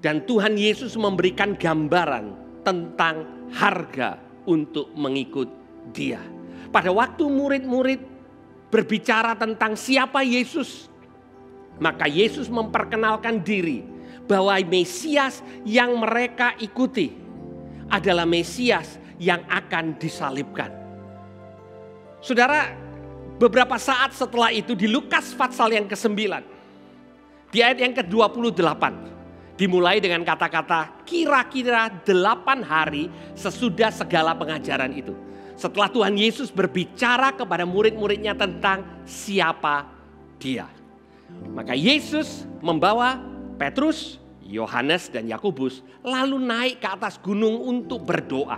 Dan Tuhan Yesus memberikan gambaran tentang harga untuk mengikut Dia. Pada waktu murid-murid berbicara tentang siapa Yesus, maka Yesus memperkenalkan diri bahwa Mesias yang mereka ikuti adalah Mesias yang akan disalibkan. Saudara, beberapa saat setelah itu di Lukas pasal yang ke-9, di ayat yang ke-28, dimulai dengan kata-kata kira-kira 8 hari sesudah segala pengajaran itu. Setelah Tuhan Yesus berbicara kepada murid-muridnya tentang siapa Dia. Maka Yesus membawa Petrus, Yohanes dan Yakobus lalu naik ke atas gunung untuk berdoa.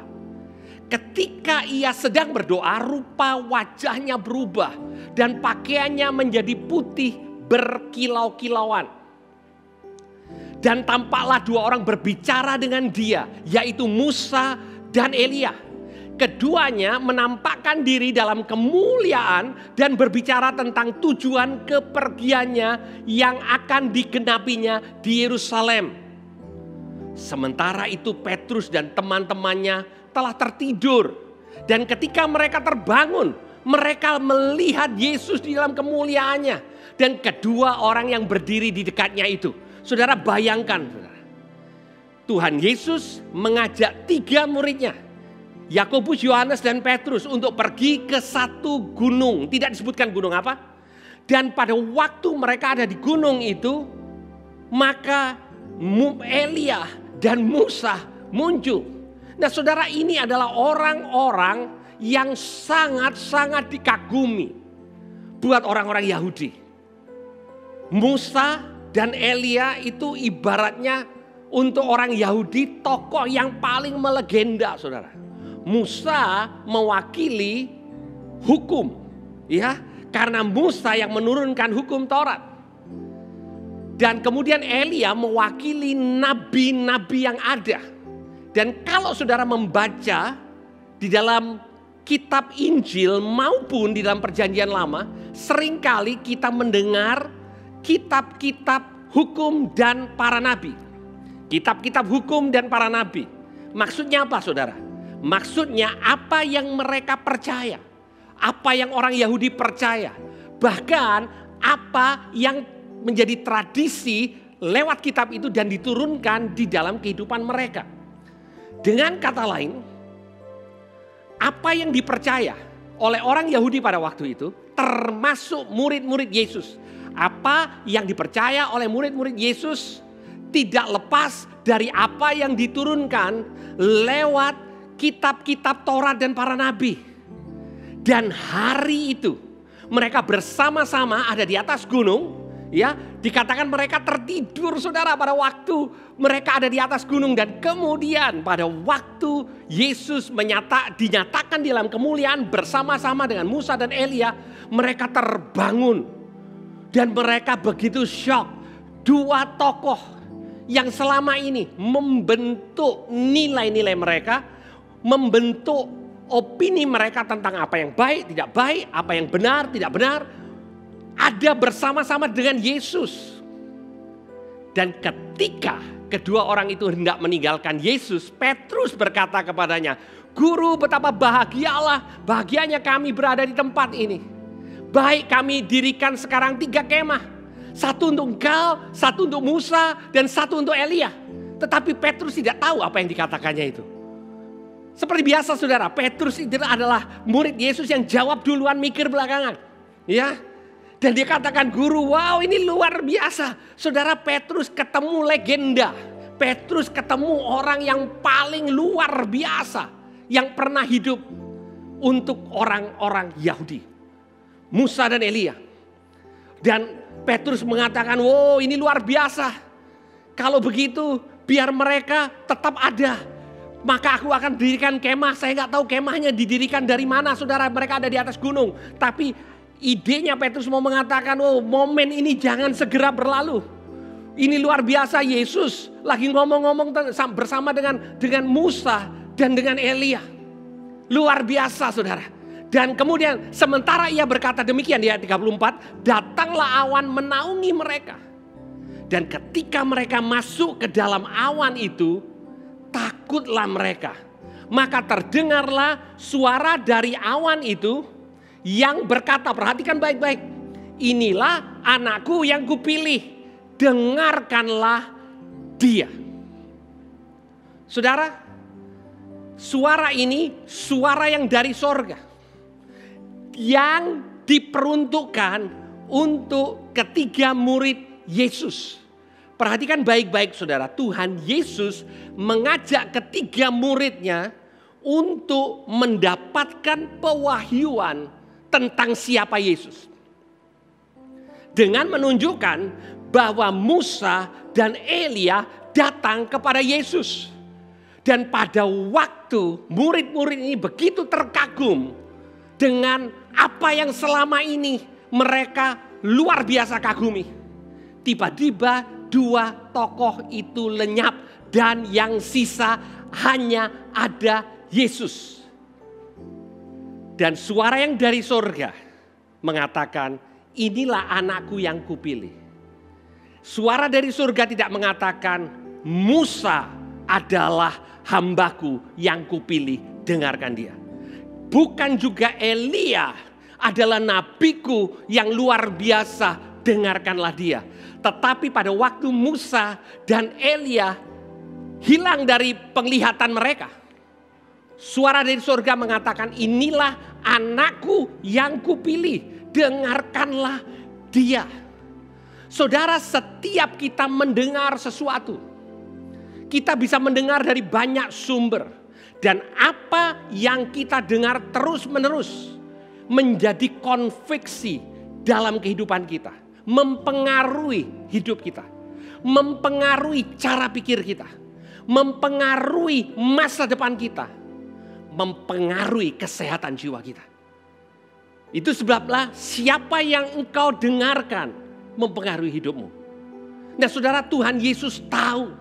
Ketika ia sedang berdoa, rupa wajahnya berubah dan pakaiannya menjadi putih berkilau-kilauan. Dan tampaklah 2 orang berbicara dengan dia, yaitu Musa dan Elia. Keduanya menampakkan diri dalam kemuliaan dan berbicara tentang tujuan kepergiannya yang akan digenapinya di Yerusalem. Sementara itu Petrus dan teman-temannya telah tertidur. Dan ketika mereka terbangun, mereka melihat Yesus di dalam kemuliaannya. Dan kedua orang yang berdiri di dekatnya itu. Saudara bayangkan, saudara. Tuhan Yesus mengajak 3 muridnya, Yakobus, Yohanes dan Petrus, untuk pergi ke satu gunung. Tidak disebutkan gunung apa. Dan pada waktu mereka ada di gunung itu, maka Elia dan Musa muncul. Nah saudara, ini adalah orang-orang yang sangat-sangat dikagumi buat orang-orang Yahudi. Musa dan Elia itu ibaratnya untuk orang Yahudi tokoh yang paling melegenda, saudara. Musa mewakili hukum, ya, karena Musa yang menurunkan hukum Taurat. Dan kemudian Elia mewakili nabi-nabi yang ada. Dan kalau saudara membaca di dalam kitab Injil maupun di dalam Perjanjian Lama, seringkali kita mendengar kitab-kitab hukum dan para nabi. Kitab-kitab hukum dan para nabi. Maksudnya apa saudara? Maksudnya apa yang mereka percaya. Apa yang orang Yahudi percaya. Bahkan apa yang menjadi tradisi lewat kitab itu dan diturunkan di dalam kehidupan mereka. Dengan kata lain, apa yang dipercaya oleh orang Yahudi pada waktu itu termasuk murid-murid Yesus. Apa yang dipercaya oleh murid-murid Yesus tidak lepas dari apa yang diturunkan lewat kitab-kitab Taurat dan para nabi. Dan hari itu mereka bersama-sama ada di atas gunung. Ya, dikatakan mereka tertidur saudara pada waktu mereka ada di atas gunung. Dan kemudian pada waktu Yesus dinyatakan di dalam kemuliaan bersama-sama dengan Musa dan Elia, mereka terbangun. Dan mereka begitu shock. 2 tokoh yang selama ini membentuk nilai-nilai mereka, membentuk opini mereka tentang apa yang baik, tidak baik, apa yang benar, tidak benar, ada bersama-sama dengan Yesus. Dan ketika kedua orang itu hendak meninggalkan Yesus, Petrus berkata kepadanya, "Guru, betapa bahagianya kami berada di tempat ini. Baik kami dirikan sekarang 3 kemah. 1 untuk engkau, 1 untuk Musa, dan 1 untuk Elia." Tetapi Petrus tidak tahu apa yang dikatakannya itu. Seperti biasa saudara, Petrus itu adalah murid Yesus yang jawab duluan, mikir belakangan. Ya. Dan dia katakan, "Guru, wow ini luar biasa." Saudara, Petrus ketemu legenda. Petrus ketemu orang yang paling luar biasa yang pernah hidup untuk orang-orang Yahudi. Musa dan Elia. Dan Petrus mengatakan, "Wow ini luar biasa. Kalau begitu biar mereka tetap ada. Maka aku akan dirikan kemah." Saya nggak tahu kemahnya didirikan dari mana saudara. Mereka ada di atas gunung. Tapi idenya Petrus mau mengatakan, "Oh momen ini jangan segera berlalu. Ini luar biasa, Yesus lagi ngomong-ngomong bersama dengan Musa dan dengan Elia. Luar biasa saudara. Dan kemudian sementara ia berkata demikian di ayat 34, datanglah awan menaungi mereka. Dan ketika mereka masuk ke dalam awan itu, takutlah mereka. Maka terdengarlah suara dari awan itu yang berkata, perhatikan baik-baik, inilah anakku yang kupilih, dengarkanlah dia. Saudara, suara ini suara yang dari sorga, yang diperuntukkan untuk ketiga murid Yesus. Perhatikan baik-baik saudara, Tuhan Yesus mengajak ketiga muridnya untuk mendapatkan pewahyuan tentang siapa Yesus. Dengan menunjukkan bahwa Musa dan Elia datang kepada Yesus. Dan pada waktu murid-murid ini begitu terkagum dengan apa yang selama ini mereka luar biasa kagumi. Tiba-tiba dua tokoh itu lenyap dan yang sisa hanya ada Yesus. Dan suara yang dari surga mengatakan, inilah anakku yang kupilih. Suara dari surga tidak mengatakan, Musa adalah hambaku yang kupilih, dengarkan dia. Bukan juga Elia adalah nabiku yang luar biasa, dengarkanlah dia. Tetapi pada waktu Musa dan Elia hilang dari penglihatan mereka, suara dari surga mengatakan, inilah anakku yang kupilih, dengarkanlah dia. Saudara, setiap kita mendengar sesuatu, kita bisa mendengar dari banyak sumber. Dan apa yang kita dengar terus menerus menjadi konviksi dalam kehidupan kita. Mempengaruhi hidup kita. Mempengaruhi cara pikir kita. Mempengaruhi masa depan kita. Mempengaruhi kesehatan jiwa kita. Itu sebablah siapa yang engkau dengarkan mempengaruhi hidupmu. Nah saudara, Tuhan Yesus tahu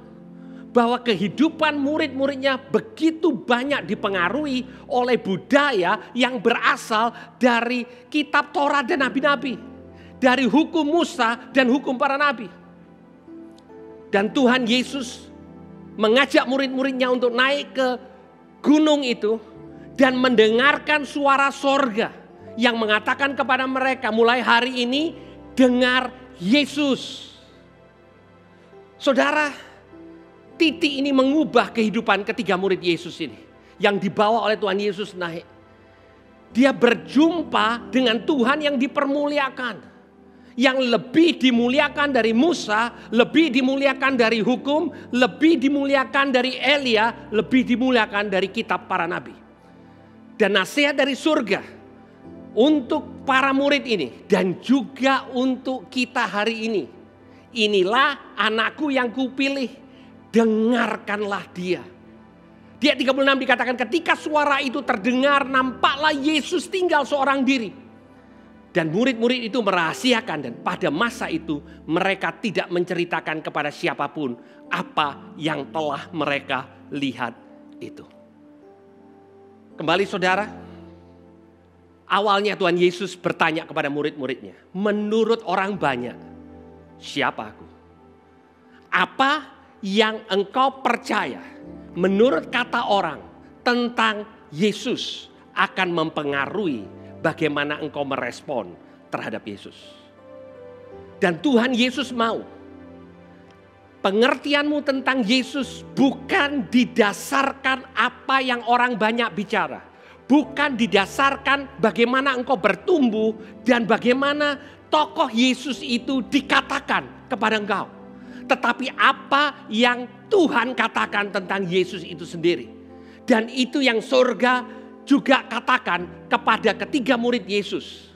bahwa kehidupan murid-muridnya begitu banyak dipengaruhi oleh budaya yang berasal dari kitab Taurat dan nabi-nabi. Dari hukum Musa dan hukum para nabi. Dan Tuhan Yesus mengajak murid-muridnya untuk naik ke gunung itu dan mendengarkan suara sorga yang mengatakan kepada mereka, mulai hari ini dengar Yesus. Saudara, titik ini mengubah kehidupan ketiga murid Yesus ini. Yang dibawa oleh Tuhan Yesus naik. Dia berjumpa dengan Tuhan yang dipermuliakan. Yang lebih dimuliakan dari Musa, lebih dimuliakan dari hukum, lebih dimuliakan dari Elia, lebih dimuliakan dari kitab para nabi. Dan nasihat dari surga untuk para murid ini dan juga untuk kita hari ini. Inilah anakku yang kupilih, dengarkanlah dia. Di ayat 36 dikatakan ketika suara itu terdengar, nampaklah Yesus tinggal seorang diri. Dan murid-murid itu merahasiakan, dan pada masa itu mereka tidak menceritakan kepada siapapun apa yang telah mereka lihat itu. Kembali saudara, awalnya Tuhan Yesus bertanya kepada murid-muridnya, menurut orang banyak, siapa aku? Apa yang engkau percaya menurut kata orang tentang Yesus akan mempengaruhi bagaimana engkau merespon terhadap Yesus. Dan Tuhan Yesus mau pengertianmu tentang Yesus bukan didasarkan apa yang orang banyak bicara. Bukan didasarkan bagaimana engkau bertumbuh dan bagaimana tokoh Yesus itu dikatakan kepada engkau. Tetapi apa yang Tuhan katakan tentang Yesus itu sendiri. Dan itu yang surga juga katakan kepada ketiga murid Yesus.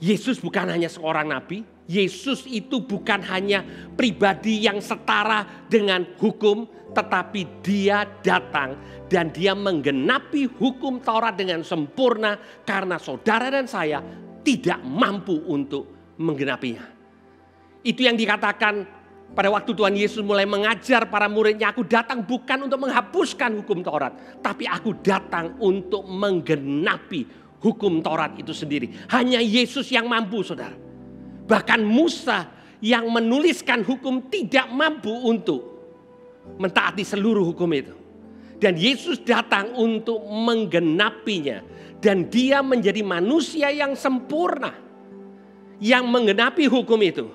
Yesus bukan hanya seorang nabi. Yesus itu bukan hanya pribadi yang setara dengan hukum. Tetapi dia datang dan dia menggenapi hukum Taurat dengan sempurna. Karena saudara dan saya tidak mampu untuk menggenapinya. Itu yang dikatakan Pada waktu Tuhan Yesus mulai mengajar para muridnya, aku datang bukan untuk menghapuskan hukum Taurat, tapi aku datang untuk menggenapi hukum Taurat itu sendiri. Hanya Yesus yang mampu, saudara. Bahkan Musa yang menuliskan hukum tidak mampu untuk mentaati seluruh hukum itu. Dan Yesus datang untuk menggenapinya. Dan dia menjadi manusia yang sempurna, yang menggenapi hukum itu.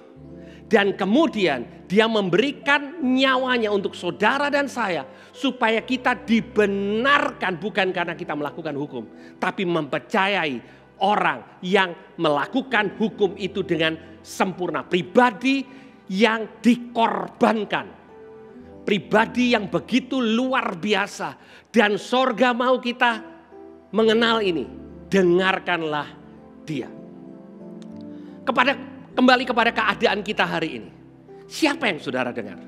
Dan kemudian dia memberikan nyawanya untuk saudara dan saya, supaya kita dibenarkan bukan karena kita melakukan hukum, tapi mempercayai orang yang melakukan hukum itu dengan sempurna. Pribadi yang dikorbankan, pribadi yang begitu luar biasa, dan sorga mau kita mengenal ini. Dengarkanlah dia. Kembali kepada keadaan kita hari ini. Siapa yang saudara dengar?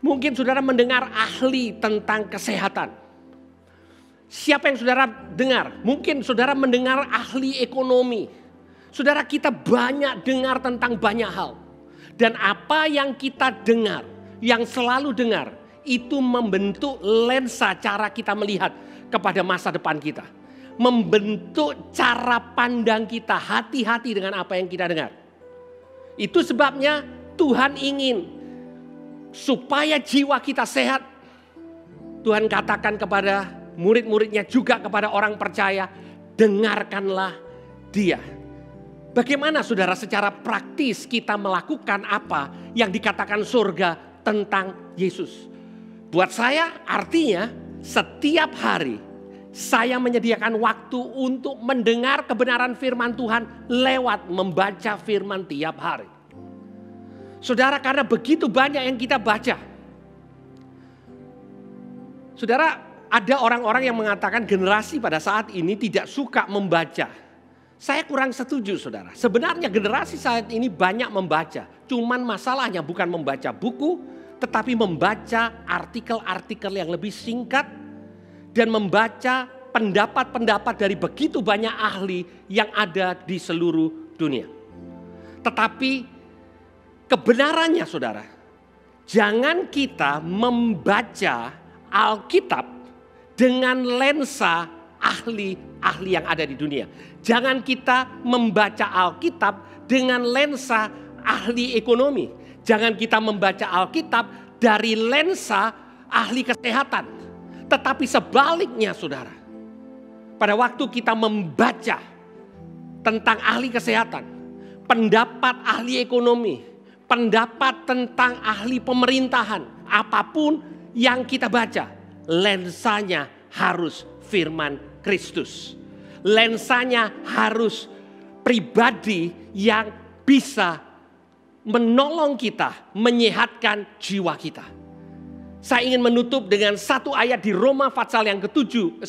Mungkin saudara mendengar ahli tentang kesehatan. Siapa yang saudara dengar? Mungkin saudara mendengar ahli ekonomi. Saudara, kita banyak dengar tentang banyak hal. Dan apa yang kita dengar, yang selalu dengar, itu membentuk lensa cara kita melihat kepada masa depan kita. Membentuk cara pandang kita, hati-hati dengan apa yang kita dengar. Itu sebabnya Tuhan ingin supaya jiwa kita sehat. Tuhan katakan kepada murid-muridnya, juga kepada orang percaya, dengarkanlah dia. Bagaimana saudara secara praktis kita melakukan apa yang dikatakan surga tentang Yesus? Buat saya artinya setiap hari saya menyediakan waktu untuk mendengar kebenaran firman Tuhan lewat membaca firman tiap hari. Saudara, karena begitu banyak yang kita baca. Saudara, ada orang-orang yang mengatakan generasi pada saat ini tidak suka membaca. Saya kurang setuju, saudara. Sebenarnya generasi saat ini banyak membaca. Cuman masalahnya bukan membaca buku, tetapi membaca artikel-artikel yang lebih singkat. Dan membaca pendapat-pendapat dari begitu banyak ahli yang ada di seluruh dunia. Tetapi kebenarannya, saudara, jangan kita membaca Alkitab dengan lensa ahli-ahli yang ada di dunia. Jangan kita membaca Alkitab dengan lensa ahli ekonomi. Jangan kita membaca Alkitab dari lensa ahli kesehatan. Tetapi sebaliknya, saudara, pada waktu kita membaca tentang ahli kesehatan, pendapat ahli ekonomi, pendapat tentang ahli pemerintahan, apapun yang kita baca, lensanya harus firman Kristus. Lensanya harus pribadi yang bisa menolong kita, menyehatkan jiwa kita. Saya ingin menutup dengan satu ayat di Roma pasal yang ke-10,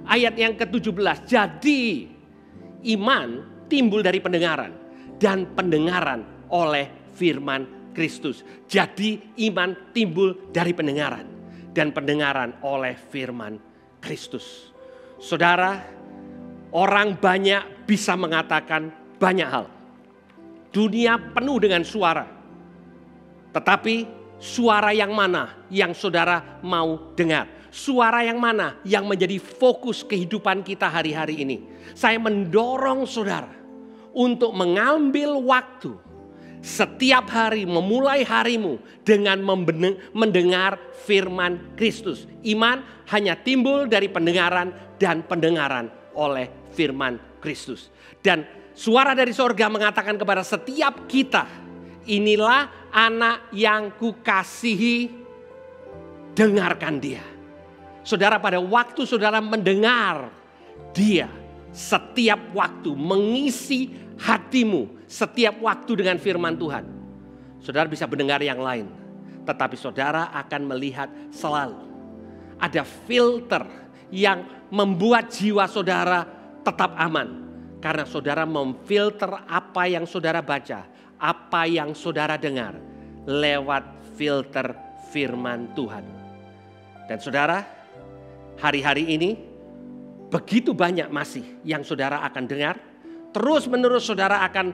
ayat yang ke-17. Jadi iman timbul dari pendengaran, dan pendengaran oleh firman Kristus. Jadi iman timbul dari pendengaran, dan pendengaran oleh firman Kristus. Saudara, orang banyak bisa mengatakan banyak hal. Dunia penuh dengan suara. Tetapi suara yang mana yang saudara mau dengar? Suara yang mana yang menjadi fokus kehidupan kita hari-hari ini? Saya mendorong saudara untuk mengambil waktu setiap hari, memulai harimu dengan mendengar firman Kristus. Iman hanya timbul dari pendengaran, dan pendengaran oleh firman Kristus. Dan suara dari sorga mengatakan kepada setiap kita, inilah anak yang kukasihi, dengarkan dia. Saudara, pada waktu saudara mendengar dia, setiap waktu mengisi hatimu, setiap waktu dengan firman Tuhan, saudara bisa mendengar yang lain. Tetapi saudara akan melihat selalu ada filter yang membuat jiwa saudara tetap aman. Karena saudara memfilter apa yang saudara baca, apa yang saudara dengar lewat filter firman Tuhan. Dan saudara, hari-hari ini begitu banyak masih yang saudara akan dengar. Terus menerus saudara akan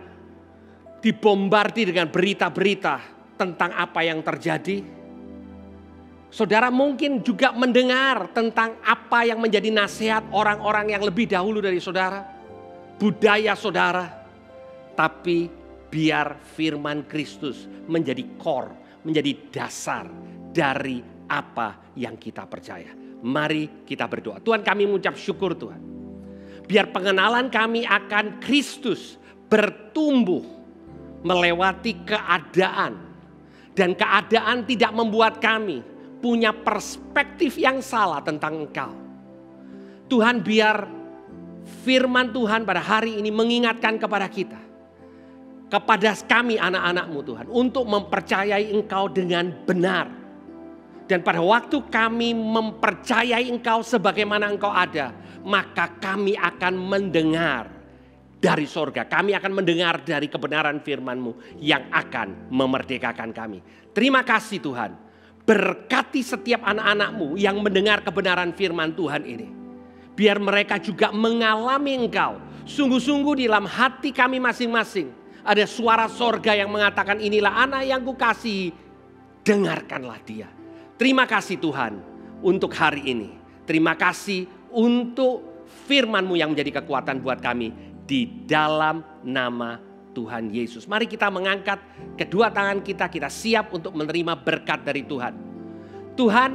dibombardir dengan berita-berita tentang apa yang terjadi. Saudara mungkin juga mendengar tentang apa yang menjadi nasihat orang-orang yang lebih dahulu dari saudara. Budaya saudara. Tapi biar firman Kristus menjadi core, menjadi dasar dari apa yang kita percaya. Mari kita berdoa. Tuhan, kami mengucap syukur Tuhan. Biar pengenalan kami akan Kristus bertumbuh melewati keadaan. Dan keadaan tidak membuat kami punya perspektif yang salah tentang Engkau. Tuhan, biar firman Tuhan pada hari ini mengingatkan kepada kita. Kepada kami anak-anak-Mu Tuhan. Untuk mempercayai Engkau dengan benar. Dan pada waktu kami mempercayai Engkau sebagaimana Engkau ada. Maka kami akan mendengar dari sorga. Kami akan mendengar dari kebenaran firman-Mu yang akan memerdekakan kami. Terima kasih Tuhan. Berkati setiap anak-anak-Mu yang mendengar kebenaran firman Tuhan ini. Biar mereka juga mengalami Engkau. Sungguh-sungguh di dalam hati kami masing-masing. Ada suara sorga yang mengatakan inilah anak yang kukasihi. Dengarkanlah dia. Terima kasih Tuhan untuk hari ini. Terima kasih untuk firman-Mu yang menjadi kekuatan buat kami. Di dalam nama Tuhan Yesus. Mari kita mengangkat kedua tangan kita. Kita siap untuk menerima berkat dari Tuhan. Tuhan,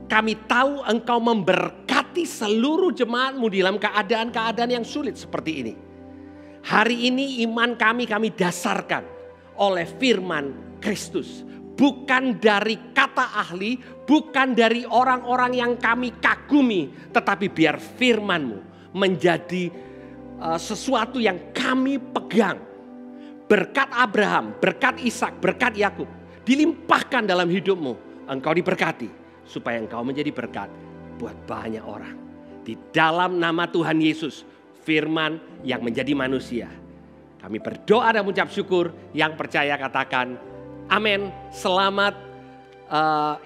kami tahu Engkau memberkati seluruh jemaat-Mu di dalam keadaan-keadaan yang sulit seperti ini. Hari ini iman kami dasarkan oleh firman Kristus. Bukan dari kata ahli, bukan dari orang-orang yang kami kagumi. Tetapi biar firman-Mu menjadi sesuatu yang kami pegang. Berkat Abraham, berkat Ishak, berkat Yakub dilimpahkan dalam hidupmu. Engkau diberkati supaya engkau menjadi berkat buat banyak orang. Di dalam nama Tuhan Yesus, firman yang menjadi manusia. Kami berdoa dan mengucap syukur. Yang percaya katakan amin. Selamat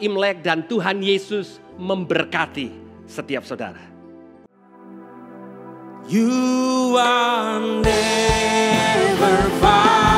Imlek dan Tuhan Yesus memberkati setiap saudara. You are never far.